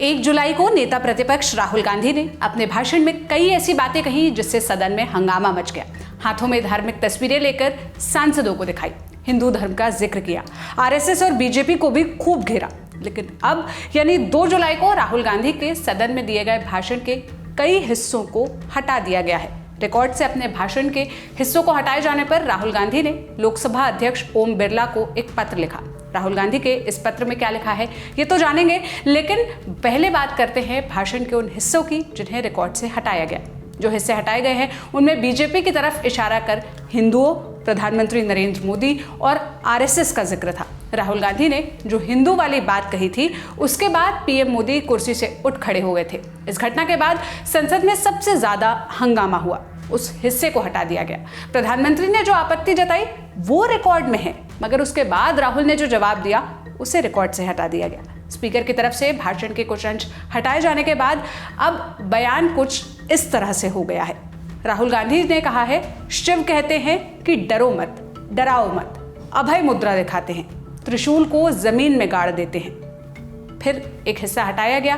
1 जुलाई को नेता प्रतिपक्ष राहुल गांधी ने अपने भाषण में कई ऐसी बातें कही जिससे सदन में हंगामा मच गया। हाथों में धार्मिक तस्वीरें लेकर सांसदों को दिखाई, हिंदू धर्म का जिक्र किया, आरएसएस और बीजेपी को भी खूब घेरा। लेकिन अब यानी 2 जुलाई को राहुल गांधी के सदन में दिए गए भाषण के कई हिस्सों को हटा दिया गया है। रिकॉर्ड से अपने भाषण के हिस्सों को हटाए जाने पर राहुल गांधी ने लोकसभा अध्यक्ष ओम बिरला को एक पत्र लिखा। राहुल गांधी के इस पत्र में क्या लिखा है ये तो जानेंगे, लेकिन पहले बात करते हैं भाषण के उन हिस्सों की जिन्हें रिकॉर्ड से हटाया गया। जो हिस्से हटाए गए हैं उनमें बीजेपी की तरफ इशारा कर हिंदुओं, प्रधानमंत्री नरेंद्र मोदी और आरएसएस का जिक्र था। राहुल गांधी ने जो हिंदू वाली बात कही थी उसके बाद पीएम मोदी कुर्सी से उठ खड़े हो गए थे। इस घटना के बाद संसद में सबसे ज्यादा हंगामा हुआ, उस हिस्से को हटा दिया गया। प्रधानमंत्री ने जो आपत्ति जताई वो रिकॉर्ड में है, मगर उसके बाद राहुल ने जो जवाब दिया उसे रिकॉर्ड से हटा दिया गया। स्पीकर की तरफ से भाषण के कुछ अंश हटाए जाने के बाद अब बयान कुछ इस तरह से हो गया है। राहुल गांधी ने कहा है, शिव कहते हैं कि डरो मत, डराओ मत, अभय मुद्रा दिखाते हैं, त्रिशूल को जमीन में गाड़ देते हैं। फिर एक हिस्सा हटाया गया।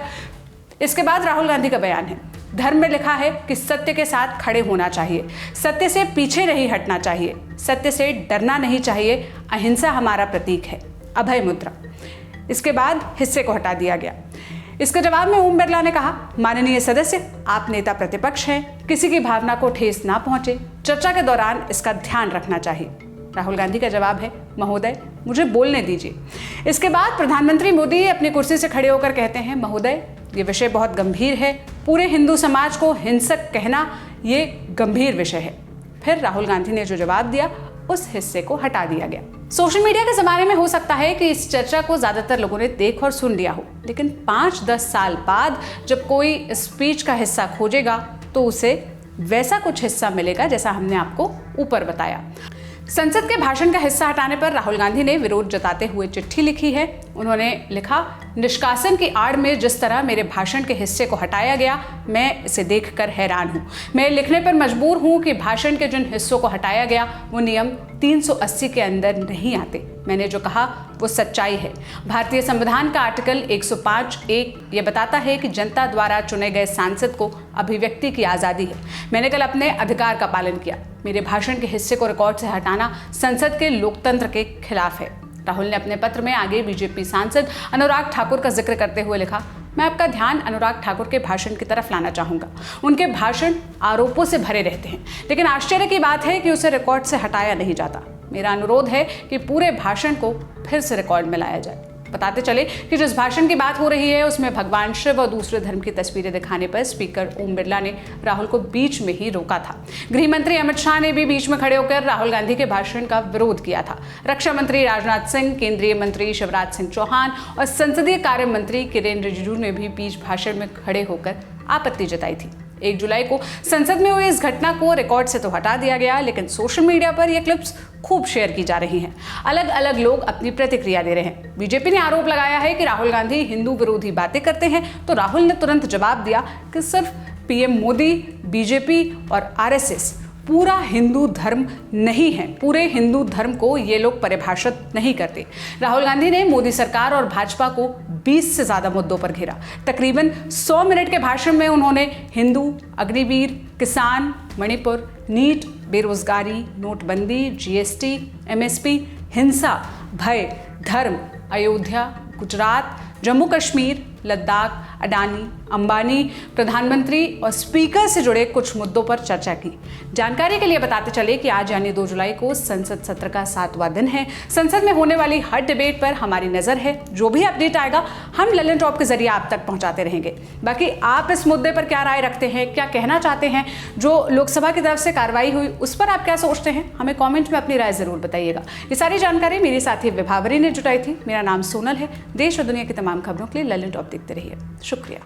इसके बाद राहुल गांधी का बयान है, धर्म में लिखा है कि सत्य के साथ खड़े होना चाहिए, सत्य से पीछे नहीं हटना चाहिए, सत्य से डरना नहीं चाहिए, अहिंसा हमारा प्रतीक है, अभय मुद्रा। इसके बाद हिस्से को हटा दिया गया। इसके जवाब में ओम बिरला ने कहा, माननीय सदस्य, आप नेता प्रतिपक्ष हैं, किसी की भावना को ठेस ना पहुंचे, चर्चा के दौरान इसका ध्यान रखना चाहिए। राहुल गांधी का जवाब है, महोदय मुझे बोलने दीजिए। इसके बाद प्रधानमंत्री मोदी अपनी कुर्सी से खड़े होकर कहते हैं, महोदय ये विषय बहुत गंभीर है, पूरे हिंदू समाज को हिंसक कहना ये गंभीर विषय है। फिर राहुल गांधी ने जो जवाब दिया उस हिस्से को हटा दिया गया। सोशल मीडिया के जमाने में हो सकता है कि इस चर्चा को ज्यादातर लोगों ने देख और सुन लिया हो, लेकिन 5-10 साल बाद जब कोई स्पीच का हिस्सा खोजेगा तो उसे वैसा कुछ हिस्सा मिलेगा जैसा हमने आपको ऊपर बताया। संसद के भाषण का हिस्सा हटाने पर राहुल गांधी ने विरोध जताते हुए चिट्ठी लिखी है। उन्होंने लिखा, निष्कासन की आड़ में जिस तरह मेरे भाषण के हिस्से को हटाया गया, मैं इसे देखकर हैरान हूं। मैं लिखने पर मजबूर हूं कि भाषण के जिन हिस्सों को हटाया गया वो नियम 380 के अंदर नहीं आते। मैंने जो कहा वो सच्चाई है। भारतीय संविधान का आर्टिकल 105(1) ये बताता है कि जनता द्वारा चुने गए सांसद को अभिव्यक्ति की आज़ादी है। मैंने कल अपने अधिकार का पालन किया। मेरे भाषण के हिस्से को रिकॉर्ड से हटाना संसद के लोकतंत्र के खिलाफ है। राहुल ने अपने पत्र में आगे बीजेपी सांसद अनुराग ठाकुर का जिक्र करते हुए लिखा, मैं आपका ध्यान अनुराग ठाकुर के भाषण की तरफ लाना चाहूंगा। उनके भाषण आरोपों से भरे रहते हैं, लेकिन आश्चर्य की बात है कि उसे रिकॉर्ड से हटाया नहीं जाता। मेरा अनुरोध है कि पूरे भाषण को फिर से रिकॉर्ड में लाया जाए। बताते चले कि जिस भाषण की बात हो रही है उसमें भगवान शिव और दूसरे धर्म की तस्वीरें दिखाने पर स्पीकर ओम बिरला ने राहुल को बीच में ही रोका था। गृह मंत्री अमित शाह ने भी बीच में खड़े होकर राहुल गांधी के भाषण का विरोध किया था। रक्षा मंत्री राजनाथ सिंह, केंद्रीय मंत्री शिवराज सिंह चौहान और संसदीय कार्य मंत्री किरेन रिजिजू ने भी बीच भाषण में खड़े होकर आपत्ति जताई थी। 1 जुलाई को संसद में हुई इस घटना को रिकॉर्ड से तो हटा दिया गया, लेकिन सोशल मीडिया पर ये क्लिप्स खूब शेयर की जा रही हैं। अलग अलग लोग अपनी प्रतिक्रिया दे रहे हैं। बीजेपी ने आरोप लगाया है कि राहुल गांधी हिंदू विरोधी बातें करते हैं, तो राहुल ने तुरंत जवाब दिया कि सिर्फ पीएम मोदी, बीजेपी और आरएसएस पूरा हिंदू धर्म नहीं है, पूरे हिंदू धर्म को ये लोग परिभाषित नहीं करते। राहुल गांधी ने मोदी सरकार और भाजपा को 20 से ज्यादा मुद्दों पर घेरा। तकरीबन 100 मिनट के भाषण में उन्होंने हिंदू, अग्निवीर, किसान, मणिपुर, नीट, बेरोजगारी, नोटबंदी, जीएसटी, एमएसपी, हिंसा, भय, धर्म, अयोध्या, गुजरात, जम्मू कश्मीर, लद्दाख, अडानी, अंबानी, प्रधानमंत्री और स्पीकर से जुड़े कुछ मुद्दों पर चर्चा की। जानकारी के लिए बताते चले कि आज यानी 2 जुलाई को संसद सत्र का 7वां दिन है। संसद में होने वाली हर डिबेट पर हमारी नजर है। जो भी अपडेट आएगा हम ललन टॉप के जरिए आप तक पहुंचाते रहेंगे। बाकी आप इस मुद्दे पर क्या राय रखते हैं, क्या कहना चाहते हैं, जो लोकसभा की तरफ से कार्रवाई हुई उस पर आप क्या सोचते हैं, हमें कॉमेंट में अपनी राय जरूर बताइएगा। ये सारी जानकारी मेरी साथी विभावरी ने जुटाई थी। मेरा नाम सोनल है। देश और दुनिया की तमाम खबरों के लिए ललन टॉप देखते रहिए। शुक्रिया।